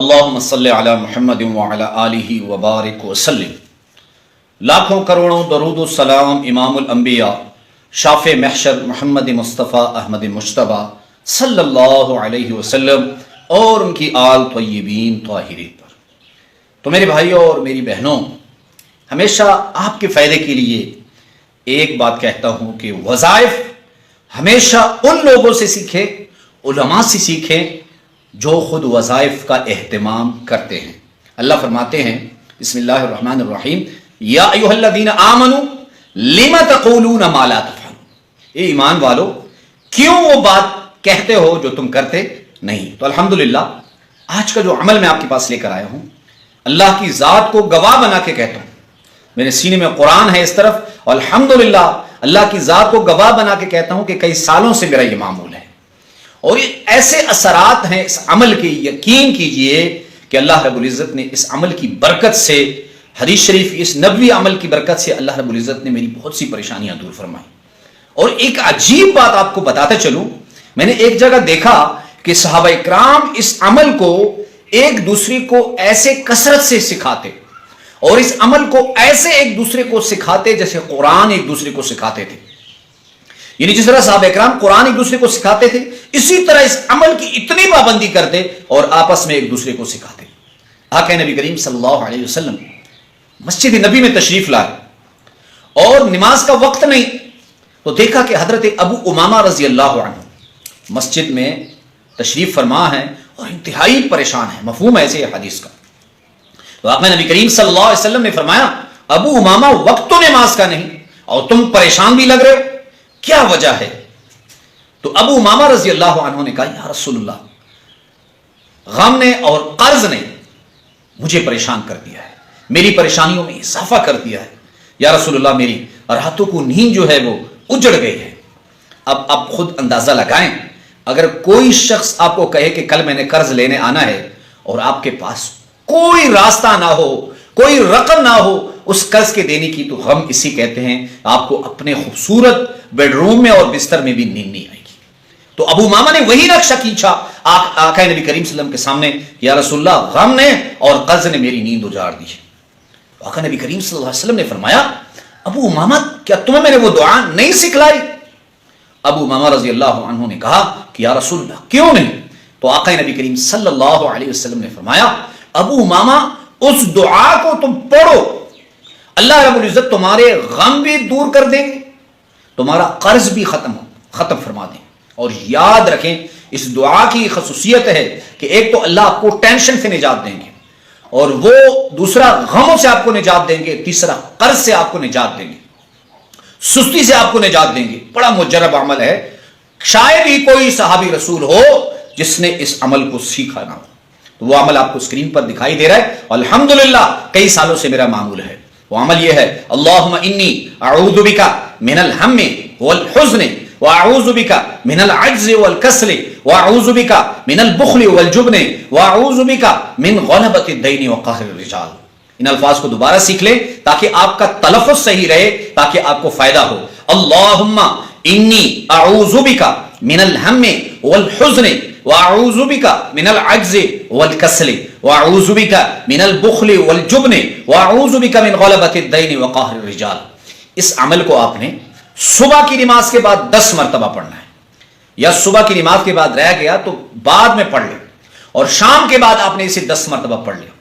اللہم صلی علی محمد وعلی آلہ وبارک وسلم۔ لاکھوں کروڑوں درود و سلام امام الانبیاء شافع محشر محمد مصطفیٰ احمد مجتبیٰ صلی اللہ علیہ وسلم اور ان کی آل طیبین طاہرین پر۔ تو میرے بھائیوں اور میری بہنوں، ہمیشہ آپ کے فائدے کے لیے ایک بات کہتا ہوں کہ وظائف ہمیشہ ان لوگوں سے سیکھیں، علماء سے سیکھیں جو خود وظائف کا اہتمام کرتے ہیں۔ اللہ فرماتے ہیں بسم اللہ الرحمن الرحیم، یا ایھا الذین آمنوا لم تقولون ما لا تفعلون، اے ایمان والو کیوں وہ بات کہتے ہو جو تم کرتے نہیں۔ تو الحمدللہ آج کا جو عمل میں آپ کے پاس لے کر آیا ہوں، اللہ کی ذات کو گواہ بنا کے کہتا ہوں، میرے سینے میں قرآن ہے اس طرف، اور الحمدللہ اللہ کی ذات کو گواہ بنا کے کہتا ہوں کہ کئی سالوں سے میرا یہ معمول ہے، اور یہ ایسے اثرات ہیں اس عمل کے، یقین کیجئے کہ اللہ رب العزت نے اس عمل کی برکت سے، حدیث شریف اس نبوی عمل کی برکت سے اللہ رب العزت نے میری بہت سی پریشانیاں دور فرمائی۔ اور ایک عجیب بات آپ کو بتاتے چلوں، میں نے ایک جگہ دیکھا کہ صحابہ اکرام اس عمل کو ایک دوسرے کو ایسے کثرت سے سکھاتے، اور اس عمل کو ایسے ایک دوسرے کو سکھاتے جیسے قرآن ایک دوسرے کو سکھاتے تھے۔ یعنی جس طرح صحابہ اکرام قرآن ایک دوسرے کو سکھاتے تھے، اسی طرح اس عمل کی اتنی پابندی کرتے اور آپس میں ایک دوسرے کو سکھاتے۔ آقا نبی کریم صلی اللہ علیہ وسلم مسجد نبی میں تشریف لائے اور نماز کا وقت نہیں، تو دیکھا کہ حضرت ابو امامہ رضی اللہ عنہ مسجد میں تشریف فرما ہے اور انتہائی پریشان ہے۔ مفہوم ہے ایسے حدیث کا۔ تو آقا نبی کریم صلی اللہ علیہ وسلم نے فرمایا، ابو امامہ وقت تو نماز کا نہیں اور تم پریشان بھی لگ رہے ہو، کیا وجہ ہے؟ تو ابو امامہ رضی اللہ عنہ نے کہا، یا رسول اللہ، غم نے اور قرض نے مجھے پریشان کر دیا ہے، میری پریشانیوں میں اضافہ کر دیا ہے۔ یا رسول اللہ، میری راتوں کو نیند جو ہے وہ اجڑ گئی ہے۔ اب خود اندازہ لگائیں، اگر کوئی شخص آپ کو کہے کہ کل میں نے قرض لینے آنا ہے اور آپ کے پاس کوئی راستہ نہ ہو، کوئی رقم نہ ہو اس قرض کے دینے کی، تو غم اسی کہتے ہیں آپ کو اپنے خوبصورت بیڈ روم میں اور بستر میں بھی نیند نہیں آئے گی۔ تو ابو امامہ نے وہی نقشہ کھینچا آقا نبی کریم صلی اللہ علیہ وسلم کے سامنے، یا رسول اللہ، غم نے اور قرض نے میری نیند اجاڑ دی ہے۔ آقا نبی کریم صلی اللہ علیہ وسلم نے فرمایا، ابو امامہ، کیا تمہیں میں نے وہ دعا نہیں سکھلائی؟ ابو امامہ رضی اللہ عنہ نے کہا کہ یا رسول اللہ، کیوں نہیں؟ تو آقا نبی کریم صلی اللہ علیہ وسلم نے فرمایا، ابو امامہ، اس دعا کو تم پڑھو، اللہ رب العزت تمہارے غم بھی دور کر دیں گے، تمہارا قرض بھی ختم فرما دیں۔ اور یاد رکھیں، اس دعا کی خصوصیت ہے کہ ایک تو اللہ آپ کو ٹینشن سے نجات دیں گے، اور وہ دوسرا غموں سے آپ کو نجات دیں گے، تیسرا قرض سے آپ کو نجات دیں گے، سستی سے آپ کو نجات دیں گے۔ بڑا مجرب عمل ہے، شاید ہی کوئی صحابی رسول ہو جس نے اس عمل کو سیکھا نہ ہو۔ تو وہ عمل آپ کو اسکرین پر دکھائی دے رہا ہے، الحمدللہ کئی سالوں سے میرا معمول ہے۔ وہ عمل یہ ہے، اللہم انی اعوذ بک من الہم والحزن واعوذ بک من العجز والکسل واعوذ بک من البخل والجبن واعوذ بک من غلبۃ الدین وقہر الرجال۔ ان الفاظ کو دوبارہ سیکھ لیں تاکہ آپ کا تلفظ صحیح رہے، تاکہ آپ کو فائدہ ہو۔ اللہم انی اعوذ بک من الہم والحزن واعوذ بک من العجز والکسل واعوذ بک من البخل والجبن واعوذ بک من غلبۃ الدین وقہر الرجال۔ اس عمل کو آپ نے صبح کی نماز کے بعد 10 مرتبہ پڑھنا ہے، یا صبح کی نماز کے بعد رہ گیا تو بعد میں پڑھ لیں، اور شام کے بعد آپ نے اسے 10 مرتبہ پڑھ لیا۔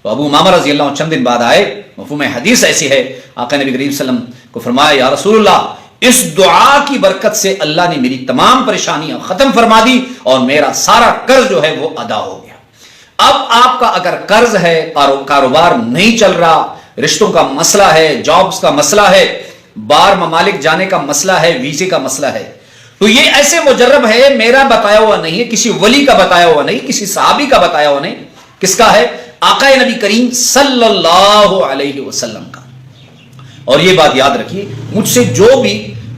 تو ابو امامہ رضی اللہ عنہ چند دن بعد آئے، مفہوم حدیث ایسی ہے، آقا نبی کریم صلی اللہ علیہ وسلم کو فرمایا، یا رسول اللہ، اس دعا کی برکت سے اللہ نے میری تمام پریشانیاں ختم فرما دی اور میرا سارا قرض جو ہے وہ ادا ہو گیا۔ اب آپ کا اگر قرض ہے، کاروبار نہیں چل رہا، رشتوں کا مسئلہ ہے، جابز کا مسئلہ ہے، باہر ممالک جانے کا مسئلہ ہے، ویزے کا مسئلہ ہے، تو یہ ایسے مجرب ہے، میرا بتایا ہوا نہیں ہے، کسی ولی کا بتایا ہوا نہیں، کسی صحابی کا بتایا ہوا نہیں، کس کا ہے؟ آقا نبی کریم صلی اللہ علیہ وسلم کا۔ اور یہ بات یاد رکھیے، مجھ سے جو بھی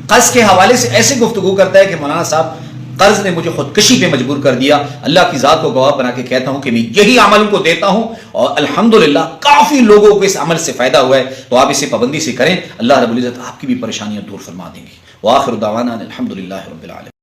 قرض کے حوالے سے ایسے گفتگو کرتا ہے کہ مولانا صاحب قرض نے مجھے خودکشی پہ مجبور کر دیا، اللہ کی ذات کو گواہ بنا کے کہتا ہوں کہ میں یہی عمل کو دیتا ہوں، اور الحمدللہ کافی لوگوں کو اس عمل سے فائدہ ہوا ہے۔ تو آپ اسے پابندی سے کریں، اللہ رب العزت آپ کی بھی پریشانیاں دور فرما دیں گے۔ وآخر دعوانا الحمدللہ رب العالمین۔